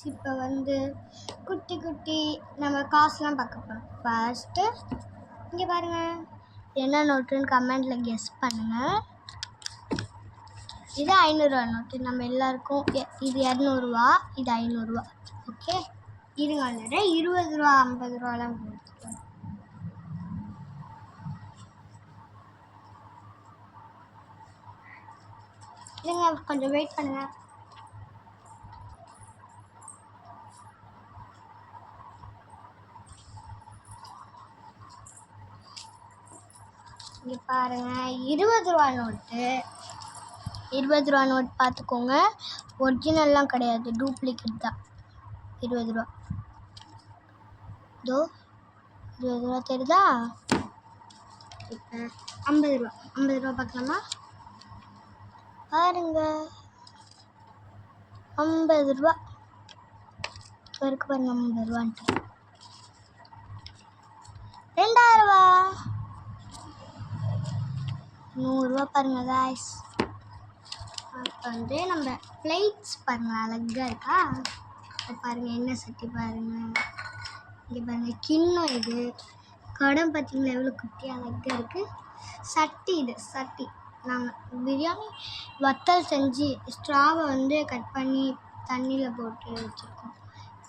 இப்போ வந்து குட்டி குட்டி நம்ம காசுலாம் பார்க்க போகிறோம். ஃபர்ஸ்ட்டு இங்கே பாருங்கள், என்ன நோட்டுன்னு கமெண்டில் கெஸ் பண்ணுங்கள். இது 500 நோட்டு. நம்ம எல்லாருக்கும் இது 200, இது 500. ஓகே, இருங்க வந்துட்டு 20 ரூபா 50 ரூபாலாம் கொடுத்துருக்கோம். இல்லைங்க, கொஞ்சம் வெயிட் பண்ணுங்க. இங்கே பாருங்க, 20 ரூபா நோட்டு. 20 ரூபா நோட் பார்த்துக்கோங்க, ஒரிஜினல்லாம் கிடையாது, டூப்ளிகேட் தான். 20 ரூபா. இதோ 20 ரூபா தெரியுதா? இப்போ 50 ரூபா. 50 ரூபா பார்க்கலாமா? பாருங்க, 50 ரூபா இருக்கு பாருங்க. 50 ரூபான்ட்டு 2000 ரூபா. 100 ரூபா பாருங்க காய்ஸ். அப்போ வந்து நம்ம பிளேட்ஸ் பாருங்க, அழகா இருக்கா? பாருங்க, என்ன சட்டி பாருங்க, இங்கே பாருங்க கிண்ணம். இது குடம் பார்த்தீங்களா, எவ்வளோ குட்டி அழகா இருக்குது. சட்டி, இது சட்டி. நாங்கள் பிரியாணி வத்தல் செஞ்சு ஸ்ட்ராவை வந்து கட் பண்ணி தண்ணியில் போட்டு வச்சுருக்கோம்.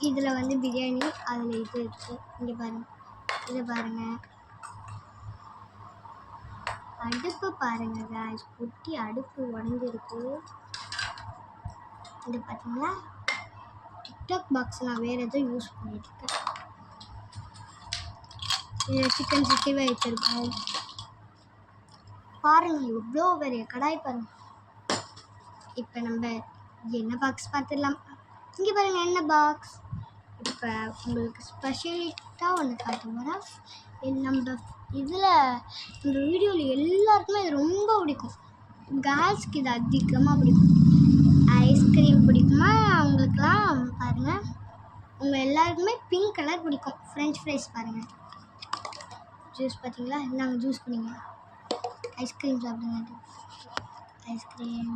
இதில் வந்து பிரியாணி, அதில் இது இருக்குது. இங்கே பாருங்கள், இது பாருங்கள். அடுப்பு பாருங்க காய்ஸ், குட்டி அடுப்பு உடஞ்சிருக்கு. இது பார்த்தீங்களா, டிக்டாக் பாக்ஸ் நான் வேறு எதுவும் யூஸ் பண்ணிட்டுருக்கேன். இது சிக்கன் 65 வச்சுருக்கோம். பாருங்கள், எவ்வளோ பெரிய கடாய் பாருங்க. இப்போ நம்ம என்ன பாக்ஸ் பார்த்துடலாம். இங்கே பாருங்கள், என்ன பாக்ஸ். இப்போ உங்களுக்கு ஸ்பெஷலிட்டாக ஒன்று காட்ட போகிறேன். நம்ம இதில் இந்த வீடியோவில் எல்லாருக்குமே இது ரொம்ப பிடிக்கும். கேர்ள்ஸ்க்கு இது அதிகமாக பிடிக்கும். ஐஸ்கிரீம் பிடிக்குமா அவங்களுக்குலாம்? பாருங்கள், உங்கள் எல்லாருக்குமே பிங்க் கலர் பிடிக்கும். ஃப்ரெஞ்ச் ஃப்ரைஸ் பாருங்கள். ஜூஸ் பார்த்தீங்களா, நாங்கள் ஜூஸ் பண்ணிங்க. ஐஸ்கிரீம் சாப்பிடுங்க. ஐஸ்கிரீம்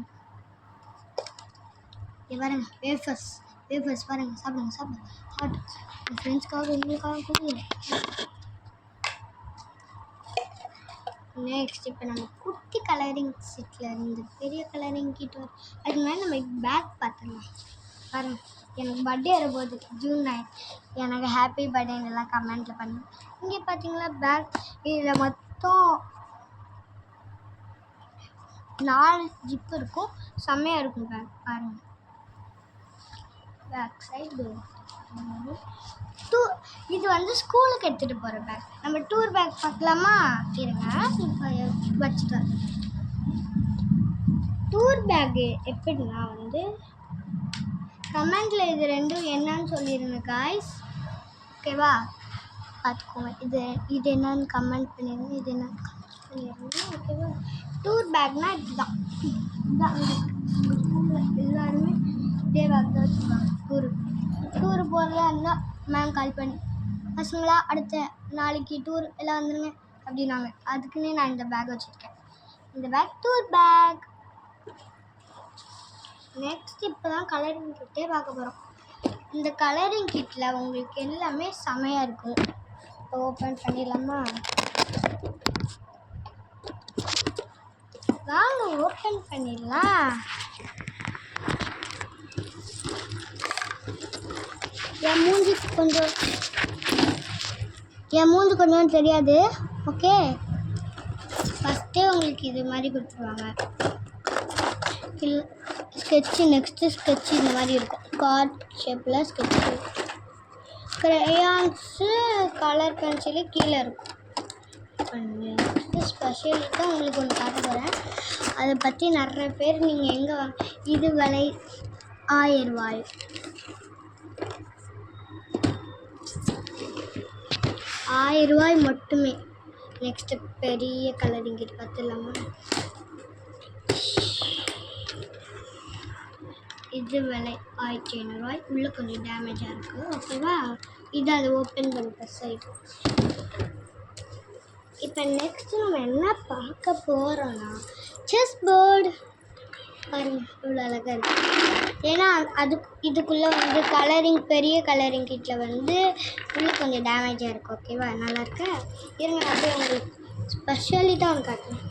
இது பாருங்கள். வேஃபர்ஸ் பாருங்கள், சாப்பிடுங்க. ஹாட் என் ஃப்ரெண்ட்ஸ்க்காக உங்களுக்காக கொடுங்க. நெக்ஸ்ட் இப்போ நம்ம குட்டி கலரிங் செட்டில் இருந்து பெரிய கலரிங் கிட்ட வரும். அதுக்கு மேலே நம்ம பேக் பார்த்துடலாம். பாருங்கள், எனக்கு பர்த்டே வரும்போது June 9. எனக்கு ஹாப்பி பர்த்டேன்னு எல்லாம் கமெண்ட்டில் பண்ணுங்கள். இங்கே பார்த்தீங்களா பேக், இதில் மொத்தம் 4 ஜிப்பு இருக்கும். செம்மையாக இருக்கும் பேக். பாருங்கள், பேக் சைடு இது வந்து ஸ்கூலுக்கு எடுத்துகிட்டு போகிற பேக். நம்ம டூர் பேக் பார்க்கலாமா? இருங்க, இப்போ வச்சுட்டு டூர் பேக்கு எப்படின்னா வந்து கமெண்டில் இது ரெண்டும் என்னன்னு சொல்லிடுங்க காய்ஸ். ஓகேவா, பார்த்துக்கோங்க. இது என்னன்னு கமெண்ட் பண்ணிடுங்க. இது என்னன்னு கமெண்ட் பண்ணிடுங்க. ஓகேவா, டூர் பேக்னால் இதுதான். ஸ்கூலில் எல்லாருமே இதே பேக் தான் வச்சுருக்காங்க. டூரு போகிறதா இருந்தால் மேம் கால் பண்ணி, பசங்களா அடுத்த நாளைக்கு டூர் எல்லாம் வந்துடுங்க அப்படின்னாங்க. அதுக்குன்னே நான் இந்த பேக் வச்சுருக்கேன். இந்த பேக் டூர் பேக். நெக்ஸ்ட் இப்போ தான் கலரிங் கிட்டே பார்க்க போகிறோம். இந்த கலரிங் கிட்டில் உங்களுக்கு எல்லாமே செமையாக இருக்கும். இப்போ ஓப்பன் பண்ணிடலாமா? வாங்க ஓப்பன் பண்ணிடலாம். என் மூஞ்சி கொஞ்சம் தெரியாது. ஓகே, ஃபஸ்ட்டே உங்களுக்கு இது மாதிரி கொடுத்துருவாங்க. ஸ்கெட்சு, நெக்ஸ்ட்டு ஸ்கெட்சு இந்த மாதிரி இருக்கும். கார்ட் ஷேப்பில் ஸ்கெட்சு, க்ரையான்ஸு, கலர் பென்சிலு கீழே இருக்கும். நெக்ஸ்ட்டு ஸ்பெஷலிட்டாக உங்களுக்கு ஒன்று காட்ட போகிறேன். அதை பற்றி நிறைய பேர் நீங்கள் எங்கே இது விலை 1000 ரூபாய். மட்டுமே. நெக்ஸ்ட்டு பெரிய கலரிங் கிட் பார்த்துடலாமா? இது விலை 1500 ரூபாய். உள்ளே கொஞ்சம் டேமேஜாக இருக்குது. ஓகேவா, இது அதை ஓப்பன் பண்ணுற சைடு. இப்போ நெக்ஸ்ட்டு நம்ம என்ன பார்க்க போகிறோன்னா செஸ் போர்டு. பாருங்க இவ்வளோ அழகாக இருக்குது. ஏன்னா இதுக்குள்ளே வந்து கலரிங் பெரிய கலரிங் கிட்டில் வந்து உள்ள கொஞ்சம் டேமேஜாக இருக்குது. ஓகேவா? நல்லா இருக்கு. இருங்க அப்படியே உங்களுக்கு ஸ்பெஷலிட்டாக ஒன்று காட்டுறேன்.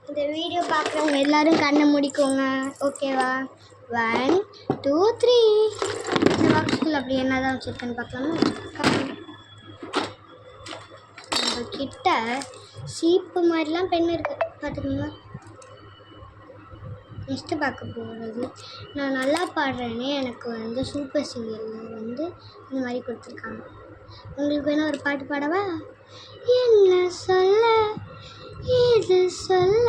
இந்த வீடியோ பார்க்குறவங்க எல்லோரும் கண்ணை முடிக்கோங்க. ஓகேவா? 1 2 3. இந்த பாக்ஸுக்குள்ள அப்படி என்ன தான் வச்சுருக்கேன்னு பார்க்கலாமா? நம்மக்கிட்ட சீப்பு மாதிரிலாம் பெண் இருக்குது பார்த்துக்கோங்க. நெக்ஸ்ட்டு பார்க்க போகிறது, நான் நல்லா பாடுறேனே எனக்கு வந்து சூப்பர் சிங்கரில் வந்து இந்த மாதிரி கொடுத்துருக்காங்க. உங்களுக்கு வேணால் ஒரு பாட்டு பாடவா? என்ன சொல்ல இது சொல்ல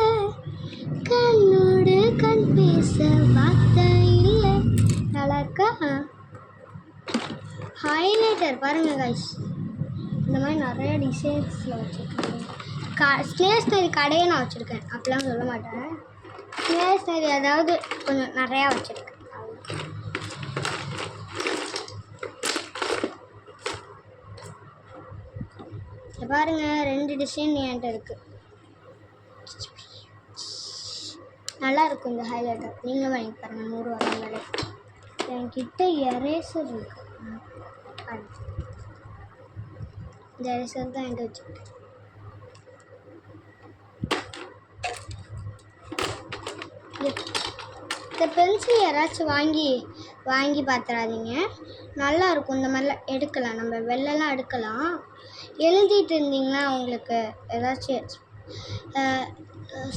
கண்ணோடு கண் பேச வார்த்தை இல்லை. நல்லா இருக்கா? ஹைலைட்டர் பாருங்கள் கைஸ், இந்த மாதிரி நிறைய டிசைன்ஸில் வச்சுருக்கேன். ஸ்டேஷ்னரி கடையை நான் வச்சுருக்கேன், அப்படிலாம் சொல்ல மாட்டேன். ஸ்டேஷ்னரி அதாவது கொஞ்சம் நிறையா வச்சுருக்கேன். பாருங்கள் 2 டிசைன் என்கிட்ட இருக்குது. நல்லா இருக்கும் இந்த ஹைலைட்டர். நீங்கள் வாங்கி பாருங்கள், 100 ரூபா விலை. என்கிட்ட எரேசர் இருக்குது. இந்த எரேசர் தான் என்கிட்ட வச்சுருக்கேன். இந்த பென்சில் யாராச்சும் வாங்கி பார்த்துறாதீங்க. நல்லா இருக்கும். இந்த மாதிரிலாம் எடுக்கலாம், நம்ம வெள்ளெல்லாம் எடுக்கலாம். எழுதிட்டு இருந்தீங்கன்னா உங்களுக்கு ஏதாச்சும்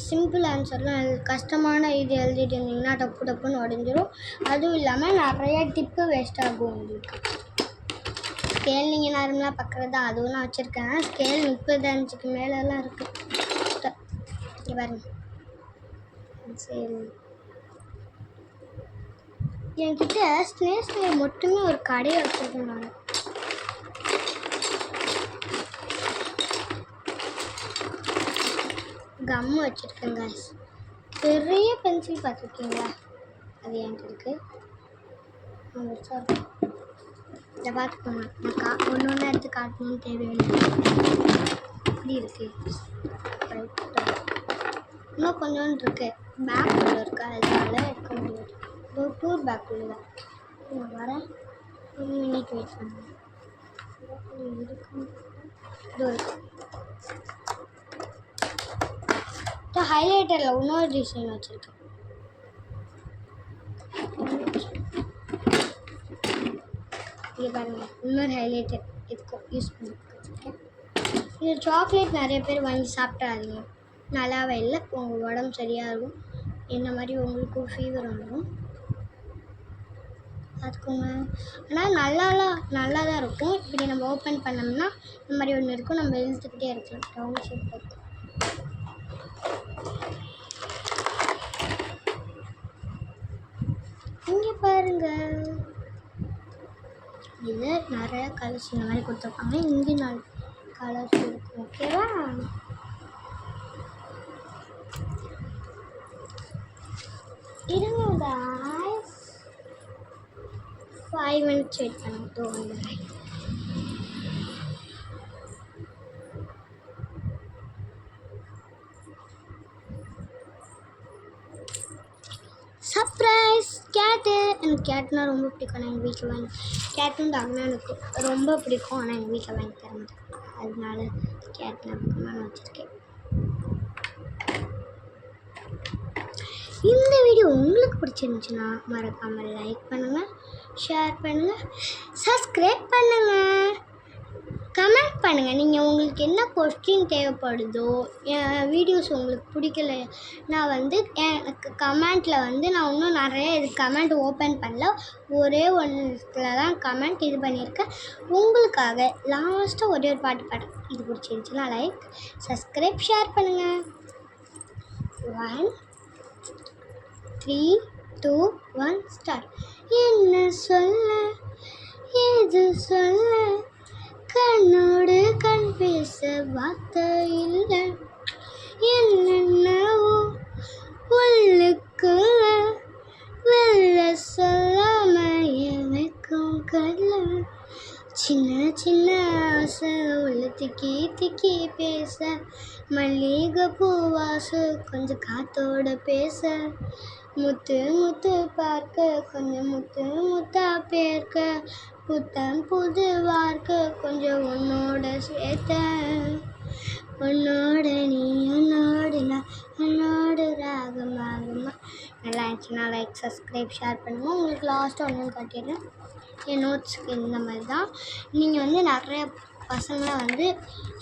சிம்பிள் ஆன்சர்லாம் கஷ்டமான இது எழுதிட்டு இருந்தீங்கன்னா டப்புன்னு உடஞ்சிரும். அதுவும் இல்லாமல் நிறைய டிப்பு வேஸ்ட் ஆகும் உங்களுக்கு. ஸ்கேல் நீங்கள் நார்மலாக பார்க்குறது தான், அதுவும் நான் வச்சுருக்கேன். ஸ்கேல் 35க்கு மேலெலாம் இருக்குது. பாருங்க, சரி. என்கிட்ட ஸ்டேஷ்னரி மட்டுமே ஒரு கடையை வச்சுருக்கேன் நான். கம் வச்சுருக்கேங்க. பெரிய பென்சில் பார்த்துருக்கீங்களா? அது என்கிட்ட இருக்குது. இதை பார்த்துக்கோங்க. நான் ஒன்று எடுத்து காட்டணும்னு தேவையில்லை. இப்படி இருக்குது. இன்னும் கொஞ்சோண்டு இருக்குது. பேக் உள்ள இருக்குது, அதனால எடுக்க முடியாது. ஒரு டூர் பேக் உள்ள தான் நான் வரேன். 1 மினிட் வெயிட் பண்ணுவேன். இது ஹைலைட்டரில் இன்னொரு டிசைன் வச்சுருக்கேன். இங்கே பாருங்கள், இன்னொரு ஹைலைட்டர் இதுக்கும் யூஸ் பண்ணி வச்சுருக்கேன். இது சாக்லேட் நிறைய பேர் வாங்கி சாப்பிட்றாதீங்க, நல்லாவே இல்லை. உங்கள் உடம்பு சரியாக இருக்கும். என்ன மாதிரி உங்களுக்கும் ஃபீவர் வந்துடும், பார்த்துக்கோங்க. ஆனால் நல்லா தான் இருக்கும். இப்படி நம்ம ஓப்பன் பண்ணோம்னா இந்த மாதிரி ஒன்று இருக்கும். நம்ம இழுத்துக்கிட்டே இருக்கலாம். ரவுண்ட் ஷேப் இருக்கும். இங்கே பாருங்கள், இது நிறைய கலர்ஸ் இந்த மாதிரி கொடுத்துருப்பாங்க. இங்கே 4 கலர்ஸ் இருக்கும். ஓகேவா? இருங்க guys, 5 minutes வெயிட் பண்ணுங்க. சர்ப்ரைஸ் கேட்டு. எனக்கு கேட்டுனா ரொம்ப பிடிக்கும். ஆனால் எங்கள் வீட்டில் வாங்கி கேட்டுன்னு டாக்னா எனக்கு ரொம்ப பிடிக்கும். ஆனால் எங்கள் வீட்டில் வாங்கி தர மாட்டேன். அதனால கேட்டுனா நான் வச்சுருக்கேன். இந்த வீடியோ உங்களுக்கு பிடிச்சிருந்துச்சுன்னா மறக்காமல் லைக் பண்ணுங்கள், ஷேர் பண்ணுங்கள், சப்ஸ்கிரைப் பண்ணுங்கள், கமெண்ட் பண்ணுங்கள். நீங்கள் உங்களுக்கு என்ன கொஸ்டின் தேவைப்படுதோ, என் வீடியோஸ் உங்களுக்கு பிடிக்கல, நான் வந்து எனக்கு கமெண்ட்டில் வந்து நான் இன்னும் நிறைய இது கமெண்ட் ஓப்பன் பண்ணல, ஒரே ஒன்றில் தான் கமெண்ட் இது பண்ணியிருக்கேன். உங்களுக்காக லாஸ்ட்டாக ஒரே ஒரு பாட்டு பாடுறேன். இது பிடிச்சிருந்துச்சுன்னா லைக், சப்ஸ்கிரைப், ஷேர் பண்ணுங்கள். 1 3 2 1 ஸ்டார்ட். என்ன சொல்ல இது சொல்ல கண்ணோடு கண் பேச வார்த்தை இல்லை. என்னென்னவோ உள்ளுக்குள்ள வெள்ள சொல்லாம எனக்கும் கல்ல சின்ன சின்ன ஆசை உள்ள திக்கி திக்கி பேச மல்லிகைப்பூ வாசம் கொஞ்சம் காத்தோட பேச முத்து முத்து பார்க்க கொஞ்சம் முத்து முத்தா பேர்க்க புத்தம் புது வார்க்க கொஞ்சம் உன்னோட சேர்த்த உன்னோட நீ உன்னோடு நான் உன்னோடு ராகமாகுமா. நல்லா இருந்துச்சுன்னா லைக் சப்ஸ்கிரைப் ஷேர் பண்ணுவோம். உங்களுக்கு லாஸ்ட்டாக ஒன்று காட்டிடுறேன். என் நோட்ஸுக்கு இந்த மாதிரி தான் நீங்கள் நிறைய பசங்களை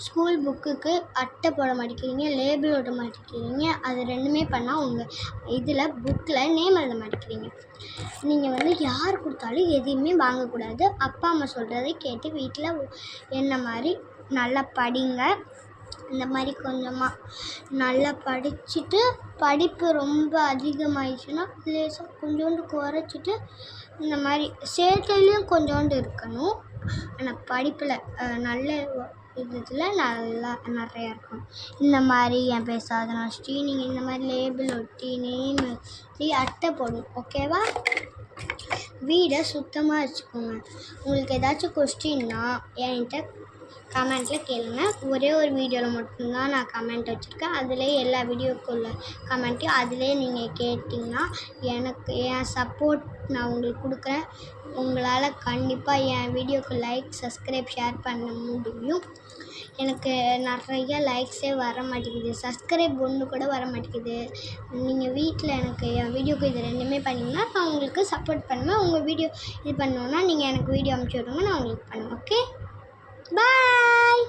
ஸ்கூல் புக்குக்கு அட்டை போட மாட்டேங்கிறீங்க, லேபிள் ஓட்ட மாட்டேங்கிறீங்க. அது ரெண்டுமே பண்ணால் உங்கள் இதில் புக்கில் நேம் எழுத மாட்டேங்கிறீங்க. நீங்கள் யார் கொடுத்தாலும் எதையுமே வாங்கக்கூடாது. அப்பா அம்மா சொல்கிறதை கேட்டு வீட்டில் என்ன மாதிரி நல்லா படிங்க. இந்த மாதிரி கொஞ்சமாக நல்லா படிச்சுட்டு படிப்பு ரொம்ப அதிகமாகிடுச்சுன்னா லேசாக கொஞ்சோண்டு குறைச்சிட்டு இந்த மாதிரி சேட்டையிலையும் கொஞ்சோண்டு இருக்கணும். ஆனால் படிப்பில் நல்ல இதில் நல்லா நிறையா இருக்கணும். இந்த மாதிரி என் பேர் சாதனா ஸ்ரீ. நீங்கள் இந்த மாதிரி லேபிள் ஒட்டி நேம் எழுதி அட்டை போடணும். ஓகேவா? வீடை சுத்தமாக வச்சுக்கோங்க. உங்களுக்கு ஏதாச்சும் கொஸ்டின்னா என்கிட்ட கமெண்ட்டில் கேளுங்க. ஒரே ஒரு வீடியோவில் மட்டும்தான் நான் கமெண்ட் வச்சுருக்கேன். அதிலே எல்லா வீடியோக்குள்ள கமெண்ட்டையும் அதிலே நீங்கள் கேட்டிங்கன்னா எனக்கு என் சப்போர்ட் நான் உங்களுக்கு கொடுக்குறேன். உங்களால் கண்டிப்பாக என் வீடியோக்கு லைக் சப்ஸ்கிரைப் ஷேர் பண்ண முடியும். எனக்கு நிறைய லைக்ஸே வர மாட்டேங்குது, சப்ஸ்கிரைப் ஒன்று கூட வர மாட்டேங்குது. நீங்கள் வீட்டில் எனக்கு என் வீடியோக்கு இது ரெண்டுமே பண்ணிங்கன்னா நான் உங்களுக்கு சப்போர்ட் பண்ணுவேன். உங்கள் வீடியோ இது பண்ணோன்னா நீங்கள் எனக்கு வீடியோ அனுப்பிச்சி விடுங்க, நான் உங்களுக்கு பண்ணுவேன். ஓகே, பாய்.